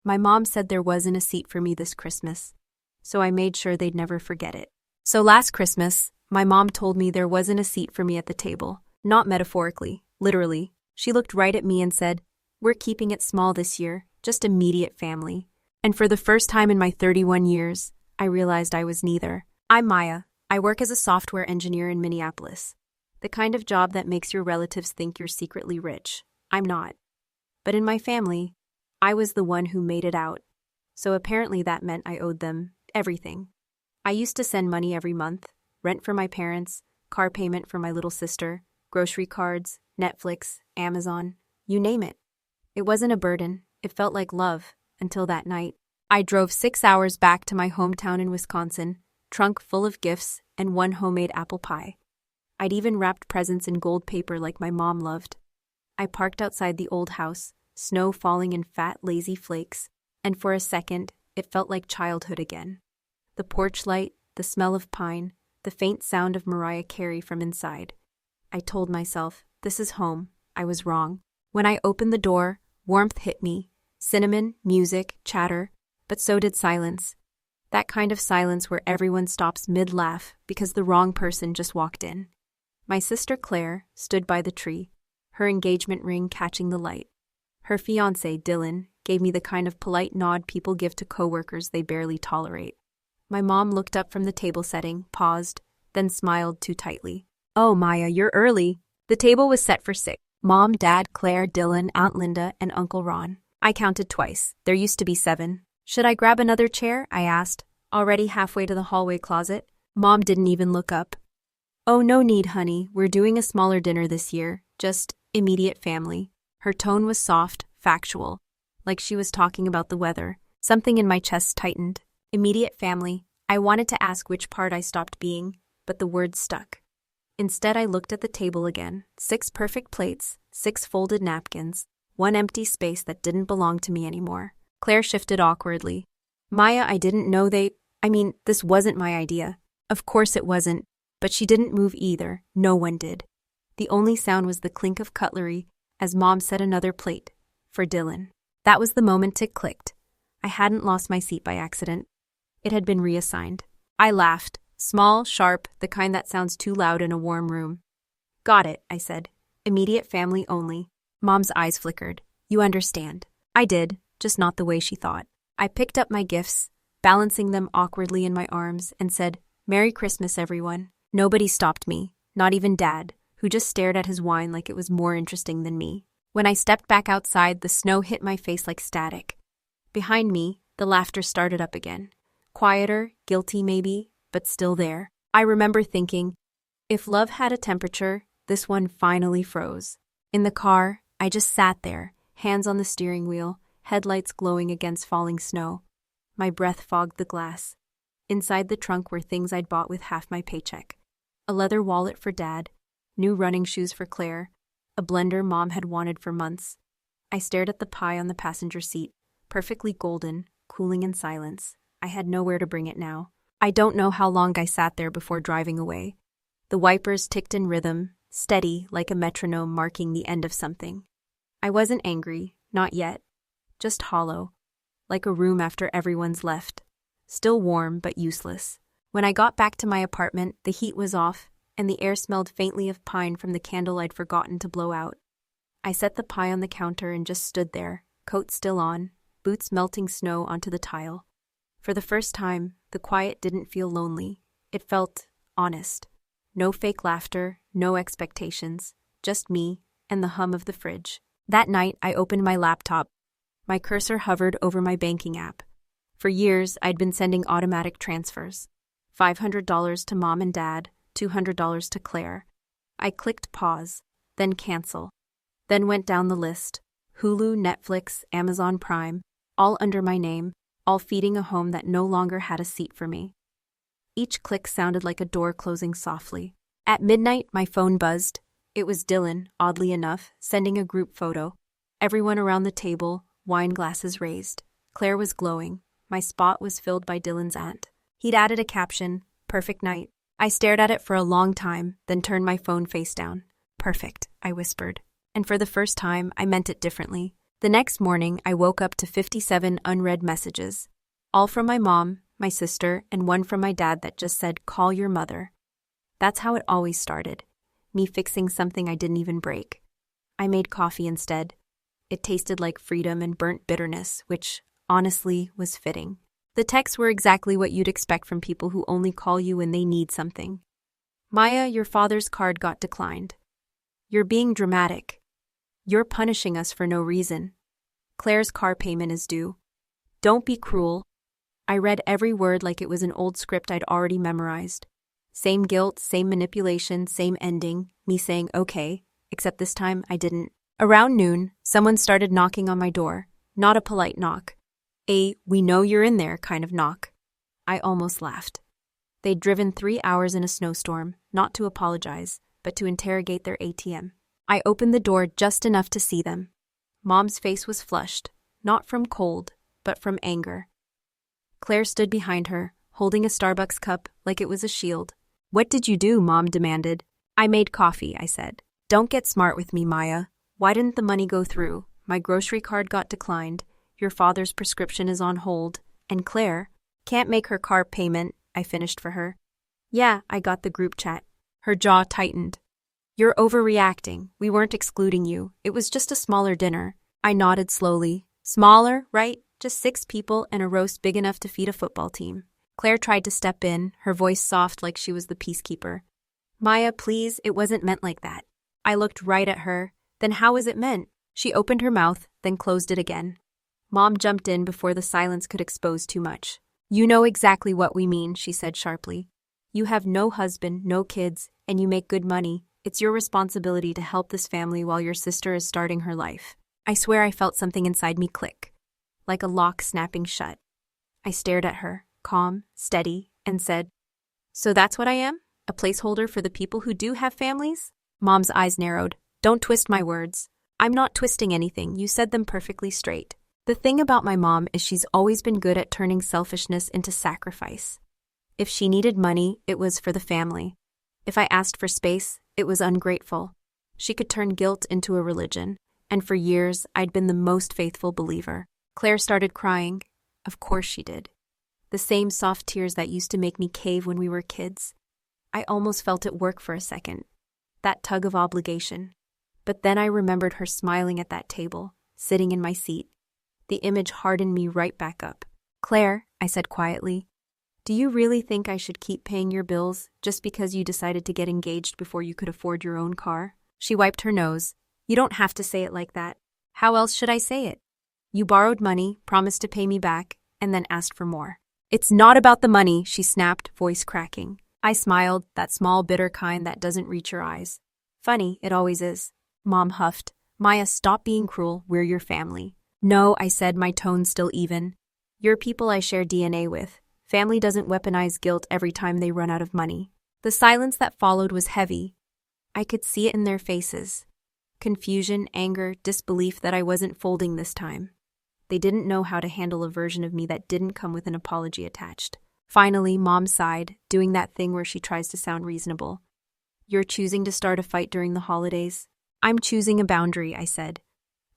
My mom said there wasn't a seat for me this Christmas, so I made sure they'd never forget it. So last Christmas, my mom told me there wasn't a seat for me at the table. Not metaphorically, literally. She looked right at me and said, "We're keeping it small this year, just immediate family." And for the first time in my 31 years, I realized I was neither. I'm Maya. I work as a software engineer in Minneapolis. The kind of job that makes your relatives think you're secretly rich. I'm not. But in my family, I was the one who made it out. So apparently that meant I owed them everything. I used to send money every month, rent for my parents, car payment for my little sister, grocery cards, Netflix, Amazon, you name it. It wasn't a burden, it felt like love, until that night. I drove 6 hours back to my hometown in Wisconsin, trunk full of gifts and one homemade apple pie. I'd even wrapped presents in gold paper like my mom loved. I parked outside the old house, snow falling in fat, lazy flakes, and for a second, it felt like childhood again. The porch light, the smell of pine, the faint sound of Mariah Carey from inside. I told myself, this is home. I was wrong. When I opened the door, warmth hit me. Cinnamon, music, chatter, but so did silence. That kind of silence where everyone stops mid-laugh because the wrong person just walked in. My sister Claire stood by the tree, her engagement ring catching the light. Her fiancé, Dylan, gave me the kind of polite nod people give to coworkers they barely tolerate. My mom looked up from the table setting, paused, then smiled too tightly. "Oh, Maya, you're early." The table was set for 6. Mom, Dad, Claire, Dylan, Aunt Linda, and Uncle Ron. I counted twice. There used to be 7. "Should I grab another chair?" I asked, already halfway to the hallway closet. Mom didn't even look up. "Oh, no need, honey. We're doing a smaller dinner this year. Just immediate family." Her tone was soft, factual, like she was talking about the weather. Something in my chest tightened. Immediate family. I wanted to ask which part I stopped being, but the words stuck. Instead, I looked at the table again. 6 perfect plates, 6 folded napkins, 1 empty space that didn't belong to me anymore. Claire shifted awkwardly. "Maya, I didn't know this wasn't my idea." Of course it wasn't, but she didn't move either. No one did. The only sound was the clink of cutlery as Mom set another plate for Dylan. That was the moment it clicked. I hadn't lost my seat by accident. It had been reassigned. I laughed. Small, sharp, the kind that sounds too loud in a warm room. "Got it," I said. "Immediate family only." Mom's eyes flickered. "You understand." I did, just not the way she thought. I picked up my gifts, balancing them awkwardly in my arms, and said, "Merry Christmas, everyone." Nobody stopped me, not even Dad, who just stared at his wine like it was more interesting than me. When I stepped back outside, the snow hit my face like static. Behind me, the laughter started up again. Quieter, guilty maybe, but still there. I remember thinking, if love had a temperature, this one finally froze. In the car, I just sat there, hands on the steering wheel, headlights glowing against falling snow. My breath fogged the glass. Inside the trunk were things I'd bought with half my paycheck. A leather wallet for Dad, new running shoes for Claire, a blender Mom had wanted for months. I stared at the pie on the passenger seat, perfectly golden, cooling in silence. I had nowhere to bring it now. I don't know how long I sat there before driving away. The wipers ticked in rhythm, steady like a metronome marking the end of something. I wasn't angry, not yet. Just hollow, like a room after everyone's left. Still warm, but useless. When I got back to my apartment, the heat was off, and the air smelled faintly of pine from the candle I'd forgotten to blow out. I set the pie on the counter and just stood there, coat still on, boots melting snow onto the tile. For the first time, the quiet didn't feel lonely. It felt honest. No fake laughter, no expectations, just me and the hum of the fridge. That night, I opened my laptop. My cursor hovered over my banking app. For years, I'd been sending automatic transfers. $500 to Mom and Dad, $200 to Claire. I clicked pause, then cancel. Then went down the list. Hulu, Netflix, Amazon Prime, all under my name, all feeding a home that no longer had a seat for me. Each click sounded like a door closing softly. At midnight, my phone buzzed. It was Dylan, oddly enough, sending a group photo. Everyone around the table, wine glasses raised. Claire was glowing. My spot was filled by Dylan's aunt. He'd added a caption, "Perfect night." I stared at it for a long time, then turned my phone face down. "Perfect," I whispered. And for the first time, I meant it differently. The next morning, I woke up to 57 unread messages, all from my mom, my sister, and one from my dad that just said, "Call your mother." That's how it always started, me fixing something I didn't even break. I made coffee instead. It tasted like freedom and burnt bitterness, which, honestly, was fitting. The texts were exactly what you'd expect from people who only call you when they need something. "Maya, your father's card got declined. You're being dramatic. You're punishing us for no reason. Claire's car payment is due. Don't be cruel." I read every word like it was an old script I'd already memorized. Same guilt, same manipulation, same ending, me saying okay, except this time I didn't. Around noon, someone started knocking on my door. Not a polite knock. A "we know you're in there" kind of knock. I almost laughed. They'd driven 3 hours in a snowstorm, not to apologize, but to interrogate their ATM. I opened the door just enough to see them. Mom's face was flushed, not from cold, but from anger. Claire stood behind her, holding a Starbucks cup like it was a shield. "What did you do?" Mom demanded. "I made coffee," I said. "Don't get smart with me, Maya. Why didn't the money go through? My grocery card got declined. Your father's prescription is on hold. And Claire can't make her car payment," I finished for her. "Yeah, I got the group chat." Her jaw tightened. "You're overreacting. We weren't excluding you. It was just a smaller dinner." I nodded slowly. "Smaller, right? Just 6 people and a roast big enough to feed a football team." Claire tried to step in, her voice soft like she was the peacekeeper. "Maya, please, it wasn't meant like that." I looked right at her. "Then how was it meant?" She opened her mouth, then closed it again. Mom jumped in before the silence could expose too much. "You know exactly what we mean," she said sharply. "You have no husband, no kids, and you make good money. It's your responsibility to help this family while your sister is starting her life." I swear I felt something inside me click, like a lock snapping shut. I stared at her, calm, steady, and said, "So that's what I am? A placeholder for the people who do have families?" Mom's eyes narrowed. "Don't twist my words." "I'm not twisting anything. You said them perfectly straight." The thing about my mom is she's always been good at turning selfishness into sacrifice. If she needed money, it was for the family. If I asked for space, it was ungrateful. She could turn guilt into a religion, and for years, I'd been the most faithful believer. Claire started crying. Of course she did. The same soft tears that used to make me cave when we were kids. I almost felt it work for a second. That tug of obligation. But then I remembered her smiling at that table, sitting in my seat. The image hardened me right back up. "Claire," I said quietly, "do you really think I should keep paying your bills just because you decided to get engaged before you could afford your own car?" She wiped her nose. "You don't have to say it like that. How else should I say it? You borrowed money, promised to pay me back, and then asked for more." "It's not about the money," she snapped, voice cracking. I smiled, that small, bitter kind that doesn't reach your eyes. "Funny, it always is." Mom huffed. "Maya, stop being cruel. We're your family." "No," I said, my tone still even. "You're people I share DNA with. Family doesn't weaponize guilt every time they run out of money." The silence that followed was heavy. I could see it in their faces. Confusion, anger, disbelief that I wasn't folding this time. They didn't know how to handle a version of me that didn't come with an apology attached. Finally, Mom sighed, doing that thing where she tries to sound reasonable. "You're choosing to start a fight during the holidays?" "I'm choosing a boundary," I said.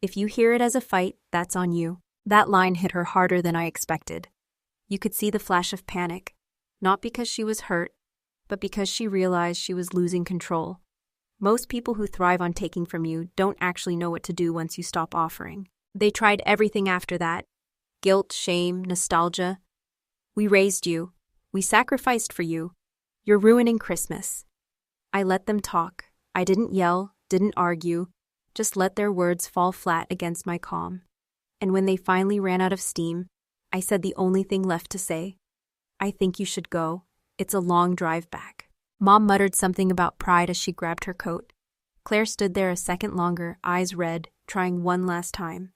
"If you hear it as a fight, that's on you." That line hit her harder than I expected. You could see the flash of panic, not because she was hurt, but because she realized she was losing control. Most people who thrive on taking from you don't actually know what to do once you stop offering. They tried everything after that. Guilt, shame, nostalgia. "We raised you. We sacrificed for you. You're ruining Christmas." I let them talk. I didn't yell, didn't argue, just let their words fall flat against my calm. And when they finally ran out of steam, I said the only thing left to say. "I think you should go. It's a long drive back." Mom muttered something about pride as she grabbed her coat. Claire stood there a second longer, eyes red, trying one last time.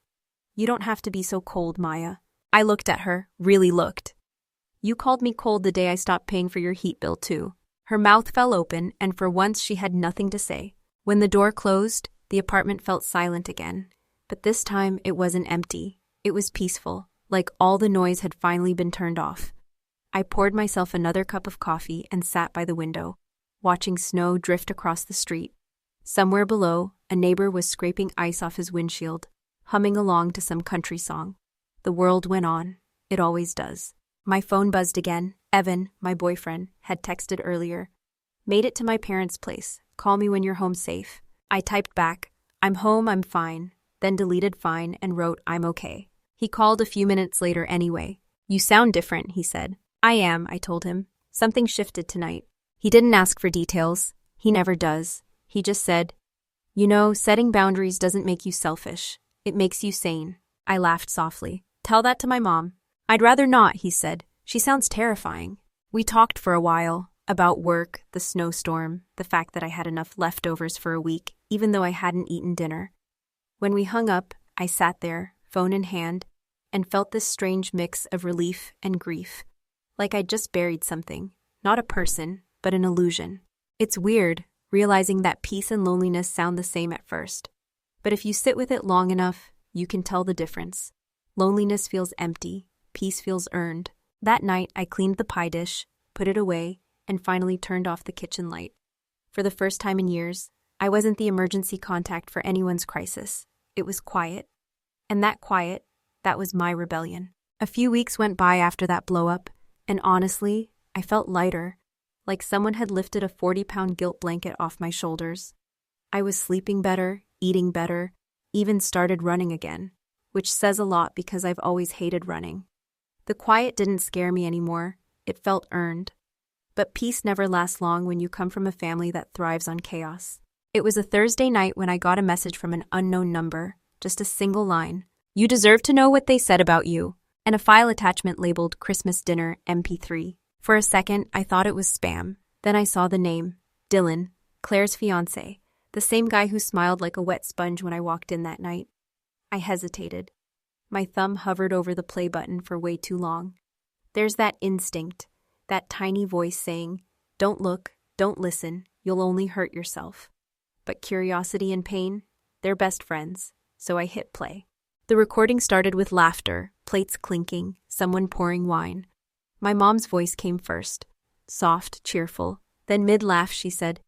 "You don't have to be so cold, Maya." I looked at her, really looked. "You called me cold the day I stopped paying for your heat bill, too." Her mouth fell open, and for once she had nothing to say. When the door closed, the apartment felt silent again. But this time, it wasn't empty. It was peaceful, like all the noise had finally been turned off. I poured myself another cup of coffee and sat by the window, watching snow drift across the street. Somewhere below, a neighbor was scraping ice off his windshield, humming along to some country song. The world went on. It always does. My phone buzzed again. Evan, my boyfriend, had texted earlier. Made it to my parents' place. Call me when you're home safe. I typed back, I'm home, I'm fine, then deleted fine and wrote, I'm okay. He called a few minutes later anyway. You sound different, he said. I am, I told him. Something shifted tonight. He didn't ask for details. He never does. He just said, you know, setting boundaries doesn't make you selfish. It makes you sane. I laughed softly. Tell that to my mom. I'd rather not, he said. She sounds terrifying. We talked for a while about work, the snowstorm, the fact that I had enough leftovers for a week, even though I hadn't eaten dinner. When we hung up, I sat there, phone in hand, and felt this strange mix of relief and grief. Like I'd just buried something. Not a person, but an illusion. It's weird, realizing that peace and loneliness sound the same at first. But if you sit with it long enough, you can tell the difference. Loneliness feels empty. Peace feels earned. That night, I cleaned the pie dish, put it away, and finally turned off the kitchen light. For the first time in years, I wasn't the emergency contact for anyone's crisis. It was quiet. And that quiet, that was my rebellion. A few weeks went by after that blow-up, and honestly, I felt lighter, like someone had lifted a 40-pound guilt blanket off my shoulders. I was sleeping better, eating better, even started running again, which says a lot because I've always hated running. The quiet didn't scare me anymore. It felt earned. But peace never lasts long when you come from a family that thrives on chaos. It was a Thursday night when I got a message from an unknown number, just a single line. You deserve to know what they said about you, and a file attachment labeled Christmas Dinner MP3. For a second, I thought it was spam. Then I saw the name, Dylan, Claire's fiancé, the same guy who smiled like a wet sponge when I walked in that night. I hesitated. My thumb hovered over the play button for way too long. There's that instinct, that tiny voice saying, don't look, don't listen, you'll only hurt yourself. But curiosity and pain, they're best friends, so I hit play. The recording started with laughter, plates clinking, someone pouring wine. My mom's voice came first, soft, cheerful. Then mid-laugh she said,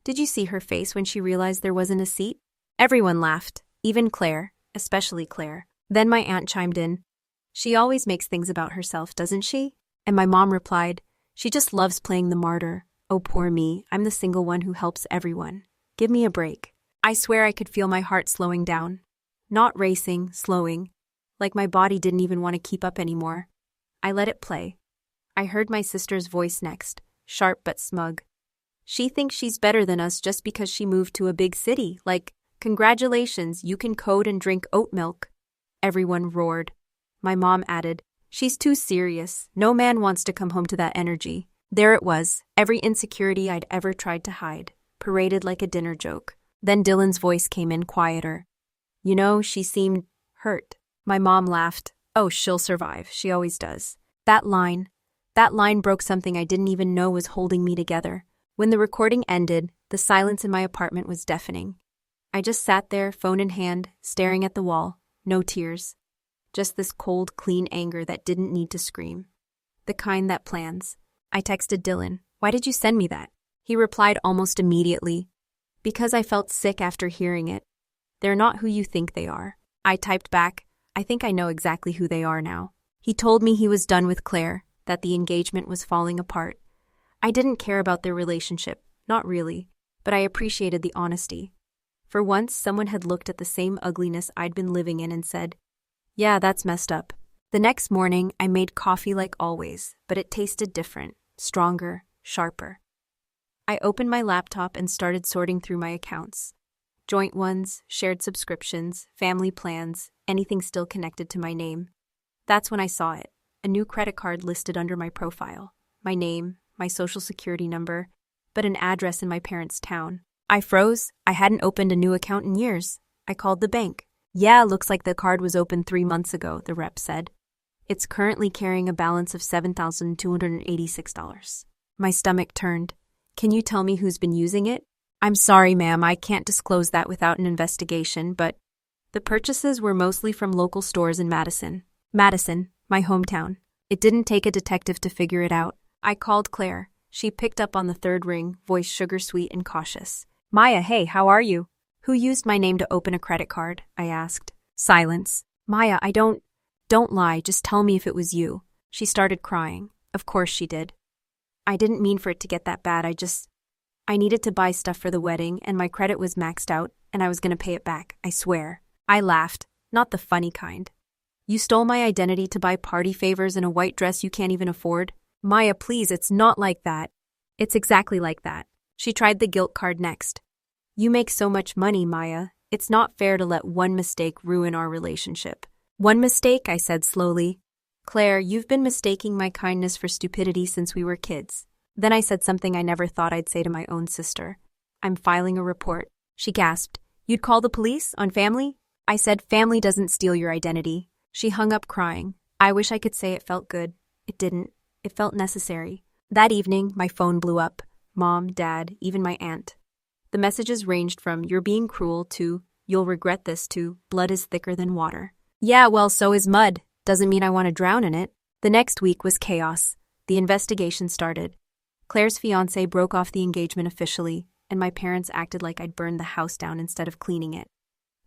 did you see her face when she realized there wasn't a seat? Everyone laughed, even Claire, especially Claire. Then my aunt chimed in. She always makes things about herself, doesn't she? And my mom replied, she just loves playing the martyr. Oh, poor me, I'm the single one who helps everyone. Give me a break. I swear I could feel my heart slowing down. Not racing, slowing. Like my body didn't even want to keep up anymore. I let it play. I heard my sister's voice next, sharp but smug. She thinks she's better than us just because she moved to a big city. Like, congratulations, you can code and drink oat milk. Everyone roared. My mom added, she's too serious. No man wants to come home to that energy. There it was, every insecurity I'd ever tried to hide, paraded like a dinner joke. Then Dylan's voice came in quieter. You know, she seemed hurt. My mom laughed. Oh, she'll survive. She always does. That line broke something I didn't even know was holding me together. When the recording ended, the silence in my apartment was deafening. I just sat there, phone in hand, staring at the wall. No tears. Just this cold, clean anger that didn't need to scream. The kind that plans. I texted Dylan, why did you send me that? He replied almost immediately, because I felt sick after hearing it. They're not who you think they are. I typed back, I think I know exactly who they are now. He told me he was done with Claire, that the engagement was falling apart. I didn't care about their relationship, not really, but I appreciated the honesty. For once, someone had looked at the same ugliness I'd been living in and said, yeah, that's messed up. The next morning, I made coffee like always, but it tasted different, stronger, sharper. I opened my laptop and started sorting through my accounts. Joint ones, shared subscriptions, family plans, anything still connected to my name. That's when I saw it, a new credit card listed under my profile. My name, my social security number, but an address in my parents' town. I froze. I hadn't opened a new account in years. I called the bank. Yeah, looks like the card was opened 3 months ago, the rep said. It's currently carrying a balance of $7,286. My stomach turned. Can you tell me who's been using it? I'm sorry, ma'am, I can't disclose that without an investigation, but the purchases were mostly from local stores in Madison. Madison, my hometown. It didn't take a detective to figure it out. I called Claire. She picked up on the third ring, voice sugar-sweet and cautious. Maya, hey, how are you? Who used my name to open a credit card? I asked. Silence. Maya, don't lie, just tell me if it was you. She started crying. Of course she did. I didn't mean for it to get that bad, I needed to buy stuff for the wedding and my credit was maxed out and I was gonna pay it back, I swear. I laughed, not the funny kind. You stole my identity to buy party favors and a white dress you can't even afford? Maya, please, it's not like that. It's exactly like that. She tried the guilt card next. You make so much money, Maya. It's not fair to let one mistake ruin our relationship. One mistake, I said slowly. Claire, you've been mistaking my kindness for stupidity since we were kids. Then I said something I never thought I'd say to my own sister. I'm filing a report. She gasped. You'd call the police on family? I said, family doesn't steal your identity. She hung up crying. I wish I could say it felt good. It didn't. It felt necessary. That evening, my phone blew up. Mom, Dad, even my aunt. The messages ranged from, you're being cruel, to, you'll regret this, to, blood is thicker than water. Yeah, well, so is mud. Doesn't mean I want to drown in it. The next week was chaos. The investigation started. Claire's fiancé broke off the engagement officially, and my parents acted like I'd burned the house down instead of cleaning it.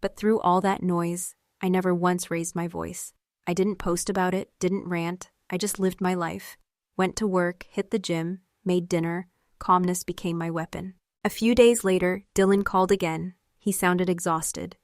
But through all that noise, I never once raised my voice. I didn't post about it, didn't rant. I just lived my life. Went to work, hit the gym, made dinner. Calmness became my weapon. A few days later, Dylan called again. He sounded exhausted.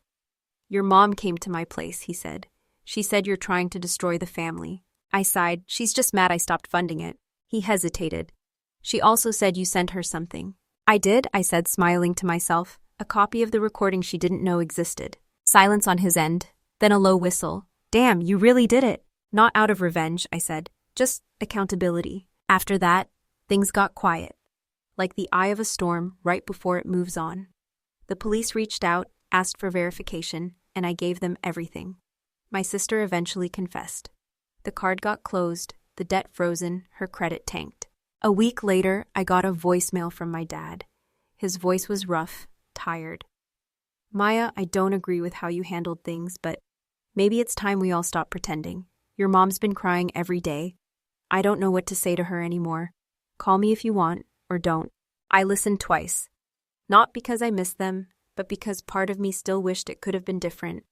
Your mom came to my place, he said. She said you're trying to destroy the family. I sighed. She's just mad I stopped funding it. He hesitated. She also said you sent her something. I did, I said, smiling to myself. A copy of the recording she didn't know existed. Silence on his end, then a low whistle. Damn, you really did it. Not out of revenge, I said. Just accountability. After that, things got quiet. Like the eye of a storm right before it moves on. The police reached out, asked for verification, and I gave them everything. My sister eventually confessed. The card got closed, the debt frozen, her credit tanked. A week later, I got a voicemail from my dad. His voice was rough, tired. Maya, I don't agree with how you handled things, but maybe it's time we all stop pretending. Your mom's been crying every day. I don't know what to say to her anymore. Call me if you want, or don't. I listened twice. Not because I missed them, but because part of me still wished it could have been different.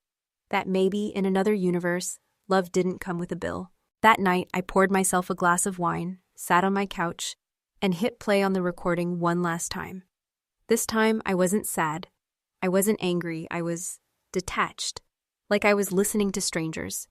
That maybe, in another universe, love didn't come with a bill. That night, I poured myself a glass of wine, sat on my couch, and hit play on the recording one last time. This time, I wasn't sad. I wasn't angry. I was detached. Like I was listening to strangers.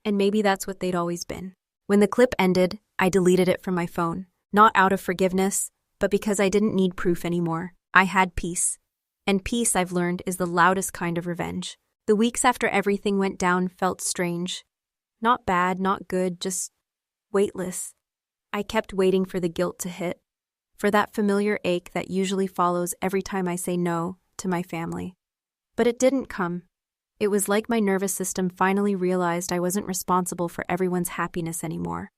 And maybe that's what they'd always been. When the clip ended, I deleted it from my phone. Not out of forgiveness, but because I didn't need proof anymore. I had peace. And peace, I've learned, is the loudest kind of revenge. The weeks after everything went down felt strange. Not bad, not good, just weightless. I kept waiting for the guilt to hit, for that familiar ache that usually follows every time I say no to my family. But it didn't come. It was like my nervous system finally realized I wasn't responsible for everyone's happiness anymore.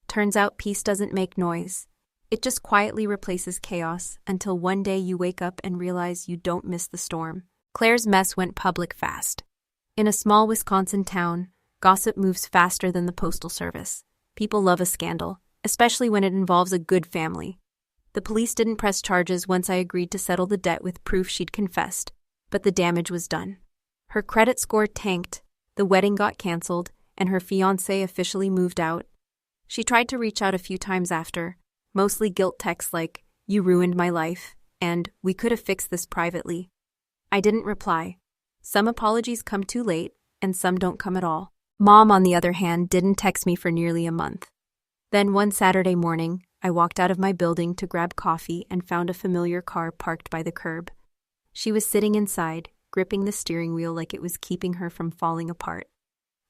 Turns out peace doesn't make noise. It just quietly replaces chaos until one day you wake up and realize you don't miss the storm. Claire's mess went public fast. In a small Wisconsin town, gossip moves faster than the postal service. People love a scandal, especially when it involves a good family. The police didn't press charges once I agreed to settle the debt with proof she'd confessed, but the damage was done. Her credit score tanked, the wedding got canceled, and her fiancé officially moved out. She tried to reach out a few times after, mostly guilt texts like, "You ruined my life," and "We could have fixed this privately." I didn't reply. Some apologies come too late, and some don't come at all. Mom, on the other hand, didn't text me for nearly a month. Then one Saturday morning, I walked out of my building to grab coffee and found a familiar car parked by the curb. She was sitting inside, gripping the steering wheel like it was keeping her from falling apart.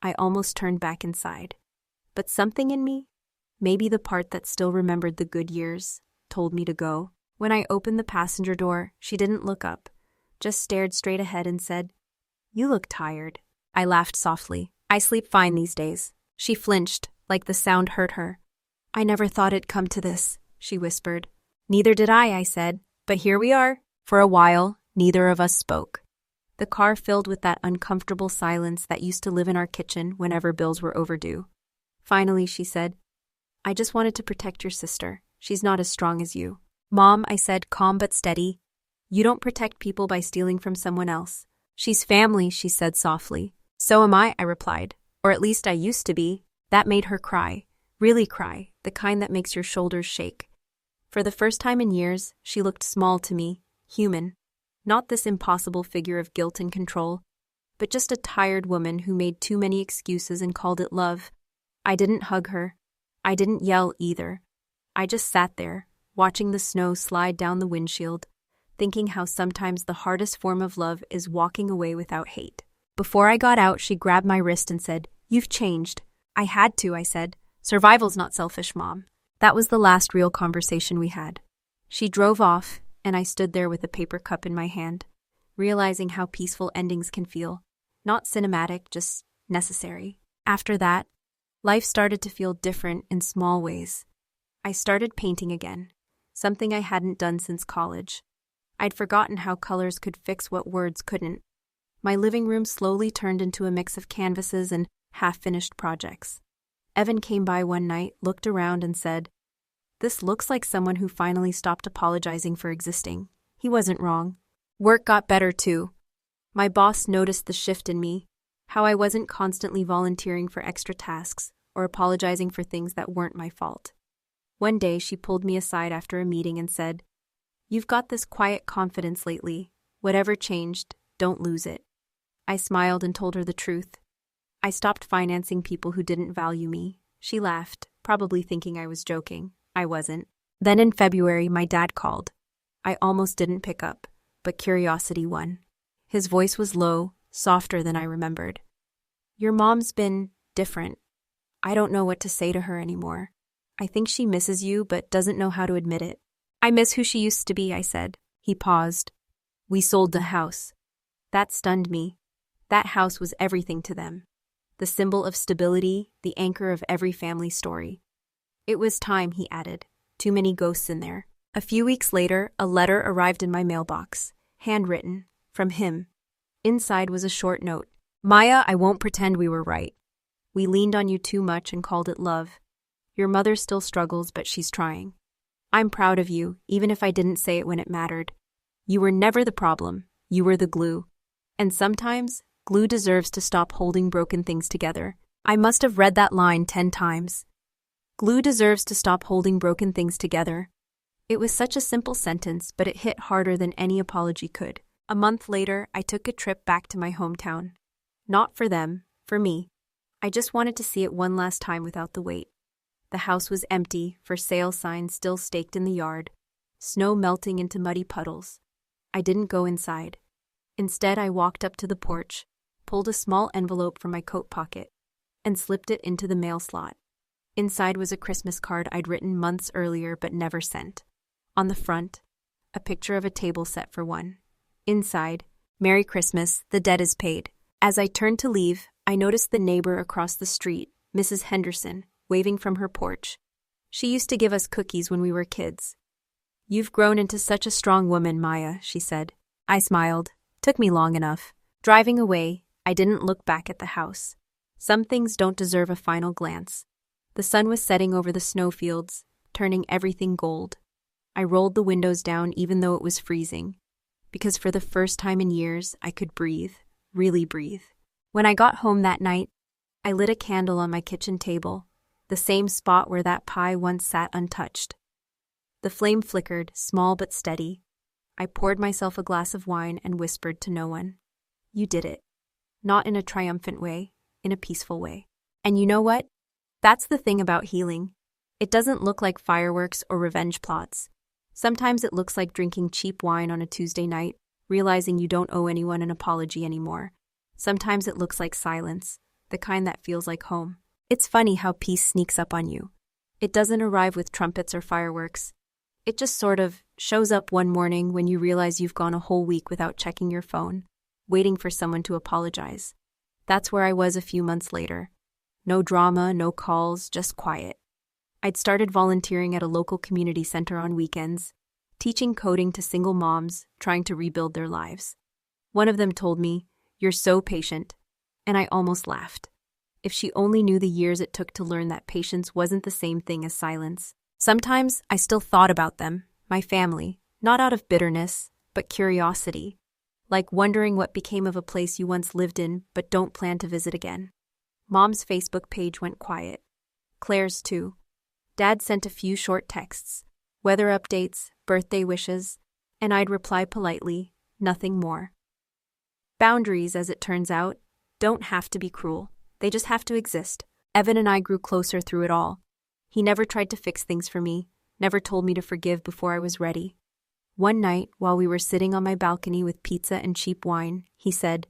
I almost turned back inside. But something in me, maybe the part that still remembered the good years, told me to go. When I opened the passenger door, she didn't look up, just stared straight ahead and said, "You look tired." I laughed softly. "I sleep fine these days." She flinched, like the sound hurt her. "I never thought it'd come to this," she whispered. "Neither did I said. But here we are. For a while, neither of us spoke. The car filled with that uncomfortable silence that used to live in our kitchen whenever bills were overdue. Finally, she said, "I just wanted to protect your sister. She's not as strong as you." "Mom," I said, calm but steady, "you don't protect people by stealing from someone else." "She's family," she said softly. So am I replied. Or at least I used to be. That made her cry. Really cry, the kind that makes your shoulders shake. For the first time in years, she looked small to me, human. Not this impossible figure of guilt and control, but just a tired woman who made too many excuses and called it love. I didn't hug her. I didn't yell either. I just sat there, watching the snow slide down the windshield, thinking how sometimes the hardest form of love is walking away without hate. Before I got out, she grabbed my wrist and said, "You've changed." I had to, I said. "Survival's not selfish, Mom." That was the last real conversation we had. She drove off, and I stood there with a paper cup in my hand, realizing how peaceful endings can feel. Not cinematic, just necessary. After that, life started to feel different in small ways. I started painting again, something I hadn't done since college. I'd forgotten how colors could fix what words couldn't. My living room slowly turned into a mix of canvases and half-finished projects. Evan came by one night, looked around, and said, "This looks like someone who finally stopped apologizing for existing." He wasn't wrong. Work got better too. My boss noticed the shift in me, how I wasn't constantly volunteering for extra tasks or apologizing for things that weren't my fault. One day, she pulled me aside after a meeting and said, "You've got this quiet confidence lately. Whatever changed, don't lose it." I smiled and told her the truth. I stopped financing people who didn't value me. She laughed, probably thinking I was joking. I wasn't. Then in February, my dad called. I almost didn't pick up, but curiosity won. His voice was low, softer than I remembered. "Your mom's been different. I don't know what to say to her anymore. I think she misses you, but doesn't know how to admit it." "I miss who she used to be," I said. He paused. "We sold the house." That stunned me. That house was everything to them. The symbol of stability, the anchor of every family story. "It was time," he added. "Too many ghosts in there." A few weeks later, a letter arrived in my mailbox, handwritten, from him. Inside was a short note. "Maya, I won't pretend we were right. We leaned on you too much and called it love. Your mother still struggles, but she's trying. I'm proud of you, even if I didn't say it when it mattered. You were never the problem. You were the glue. And sometimes, glue deserves to stop holding broken things together." I must have read that line 10 times. Glue deserves to stop holding broken things together. It was such a simple sentence, but it hit harder than any apology could. A month later, I took a trip back to my hometown. Not for them, for me. I just wanted to see it one last time without the wait. The house was empty, for sale signs still staked in the yard, snow melting into muddy puddles. I didn't go inside. Instead, I walked up to the porch, pulled a small envelope from my coat pocket, and slipped it into the mail slot. Inside was a Christmas card I'd written months earlier but never sent. On the front, a picture of a table set for one. Inside, "Merry Christmas, the debt is paid." As I turned to leave, I noticed the neighbor across the street, Mrs. Henderson, waving from her porch. She used to give us cookies when we were kids. "You've grown into such a strong woman, Maya," she said. I smiled. Took me long enough. Driving away, I didn't look back at the house. Some things don't deserve a final glance. The sun was setting over the snowfields, turning everything gold. I rolled the windows down even though it was freezing, because for the first time in years, I could breathe, really breathe. When I got home that night, I lit a candle on my kitchen table, the same spot where that pie once sat untouched. The flame flickered, small but steady. I poured myself a glass of wine and whispered to no one. "You did it." Not in a triumphant way, in a peaceful way. And you know what? That's the thing about healing. It doesn't look like fireworks or revenge plots. Sometimes it looks like drinking cheap wine on a Tuesday night, realizing you don't owe anyone an apology anymore. Sometimes it looks like silence, the kind that feels like home. It's funny how peace sneaks up on you. It doesn't arrive with trumpets or fireworks. It just sort of shows up one morning when you realize you've gone a whole week without checking your phone, waiting for someone to apologize. That's where I was a few months later. No drama, no calls, just quiet. I'd started volunteering at a local community center on weekends, teaching coding to single moms trying to rebuild their lives. One of them told me, "You're so patient," and I almost laughed. If she only knew the years it took to learn that patience wasn't the same thing as silence. Sometimes I still thought about them, my family, not out of bitterness, but curiosity. like wondering what became of a place you once lived in but don't plan to visit again. Mom's Facebook page went quiet. Claire's too. Dad sent a few short texts, weather updates, birthday wishes, and I'd reply politely, nothing more. Boundaries, as it turns out, don't have to be cruel. They just have to exist. Evan and I grew closer through it all. He never tried to fix things for me, never told me to forgive before I was ready. One night, while we were sitting on my balcony with pizza and cheap wine, he said,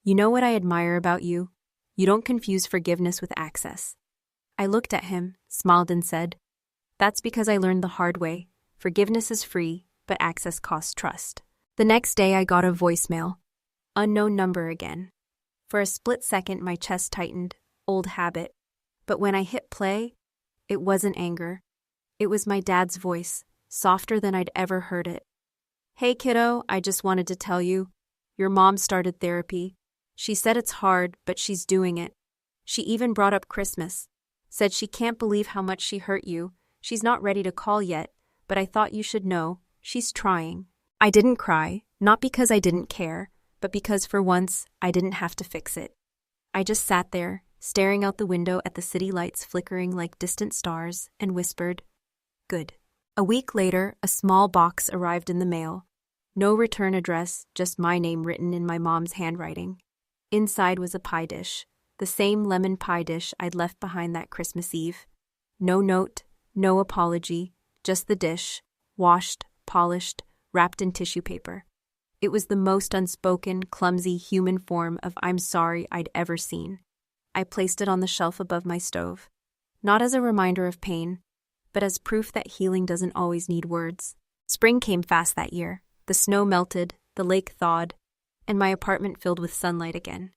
"You know what I admire about you? You don't confuse forgiveness with access." I looked at him, smiled and said, "That's because I learned the hard way. Forgiveness is free, but access costs trust." The next day I got a voicemail. Unknown number again. For a split second my chest tightened, old habit. But when I hit play, it wasn't anger. It was my dad's voice, softer than I'd ever heard it. "Hey kiddo, I just wanted to tell you, your mom started therapy. She said it's hard, but she's doing it. She even brought up Christmas. Said she can't believe how much she hurt you. She's not ready to call yet, but I thought you should know, she's trying." I didn't cry, not because I didn't care, but because for once, I didn't have to fix it. I just sat there, staring out the window at the city lights flickering like distant stars, and whispered, "Good." A week later, a small box arrived in the mail. No return address, just my name written in my mom's handwriting. Inside was a pie dish, the same lemon pie dish I'd left behind that Christmas Eve. No note, no apology, just the dish, washed, polished, wrapped in tissue paper. It was the most unspoken, clumsy human form of "I'm sorry" I'd ever seen. I placed it on the shelf above my stove, not as a reminder of pain, but as proof that healing doesn't always need words. Spring came fast that year. The snow melted, the lake thawed, and my apartment filled with sunlight again.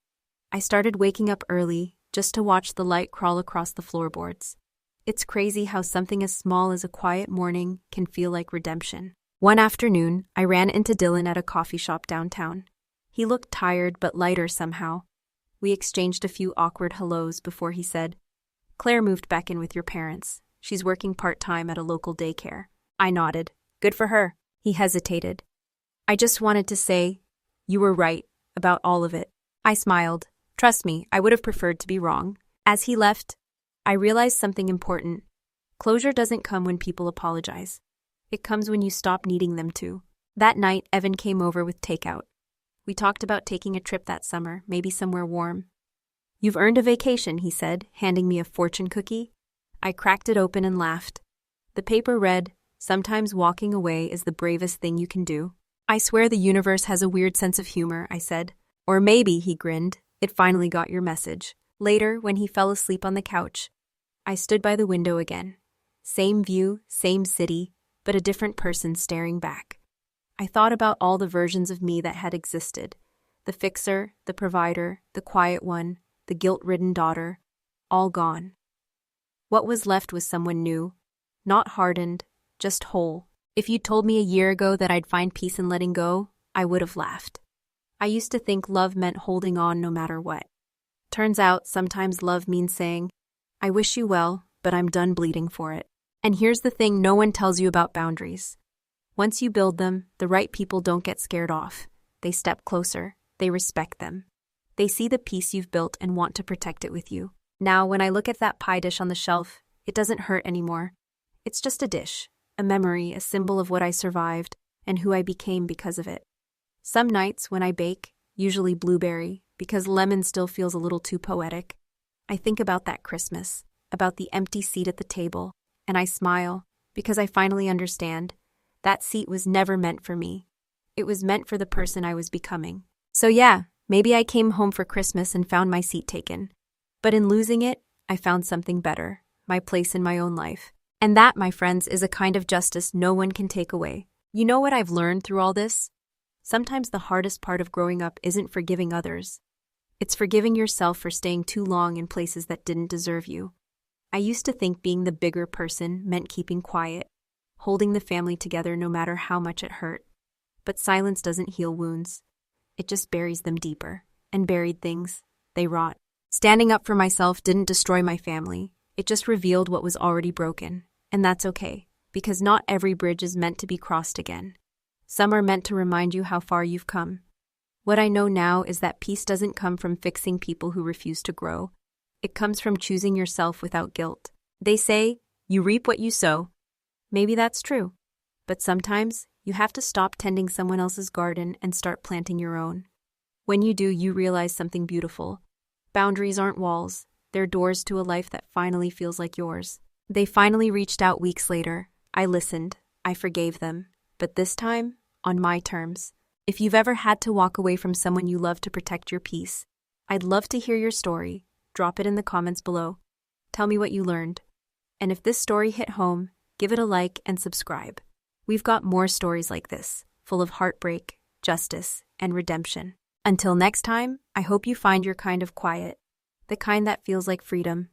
I started waking up early just to watch the light crawl across the floorboards. It's crazy how something as small as a quiet morning can feel like redemption. One afternoon, I ran into Dylan at a coffee shop downtown. He looked tired but lighter somehow. We exchanged a few awkward hellos before he said, "Claire moved back in with your parents. She's working part-time at a local daycare." I nodded. "Good for her." He hesitated. "I just wanted to say, you were right about all of it." I smiled. Trust me, I would have preferred to be wrong. As he left, I realized something important. Closure doesn't come when people apologize. It comes when you stop needing them to. That night, Evan came over with takeout. We talked about taking a trip that summer, maybe somewhere warm. "You've earned a vacation," he said, handing me a fortune cookie. I cracked it open and laughed. The paper read, "Sometimes walking away is the bravest thing you can do." "I swear the universe has a weird sense of humor," I said. "Or maybe," he grinned, "it finally got your message." Later, when he fell asleep on the couch, I stood by the window again. Same view, same city, but a different person staring back. I thought about all the versions of me that had existed. The fixer, the provider, the quiet one, the guilt-ridden daughter, all gone. What was left was someone new, not hardened, just whole. If you'd told me a year ago that I'd find peace in letting go, I would have laughed. I used to think love meant holding on no matter what. Turns out sometimes love means saying, "I wish you well, but I'm done bleeding for it." And here's the thing no one tells you about boundaries. Once you build them, the right people don't get scared off. They step closer. They respect them. They see the piece you've built and want to protect it with you. Now, when I look at that pie dish on the shelf, it doesn't hurt anymore. It's just a dish, a memory, a symbol of what I survived and who I became because of it. Some nights when I bake, usually blueberry, because lemon still feels a little too poetic, I think about that Christmas, about the empty seat at the table, and I smile because I finally understand that seat was never meant for me. It was meant for the person I was becoming. So yeah, maybe I came home for Christmas and found my seat taken. But in losing it, I found something better, my place in my own life. And that, my friends, is a kind of justice no one can take away. You know what I've learned through all this? Sometimes the hardest part of growing up isn't forgiving others. It's forgiving yourself for staying too long in places that didn't deserve you. I used to think being the bigger person meant keeping quiet, holding the family together no matter how much it hurt. But silence doesn't heal wounds. It just buries them deeper. And buried things, they rot. Standing up for myself didn't destroy my family. It just revealed what was already broken. And that's okay, because not every bridge is meant to be crossed again. Some are meant to remind you how far you've come. What I know now is that peace doesn't come from fixing people who refuse to grow. It comes from choosing yourself without guilt. They say, you reap what you sow. Maybe that's true. But sometimes, you have to stop tending someone else's garden and start planting your own. When you do, you realize something beautiful. Boundaries aren't walls. They're doors to a life that finally feels like yours. They finally reached out weeks later. I listened. I forgave them. But this time, on my terms. If you've ever had to walk away from someone you love to protect your peace, I'd love to hear your story. Drop it in the comments below. Tell me what you learned. And if this story hit home, give it a like and subscribe. We've got more stories like this, full of heartbreak, justice, and redemption. Until next time, I hope you find your kind of quiet, the kind that feels like freedom.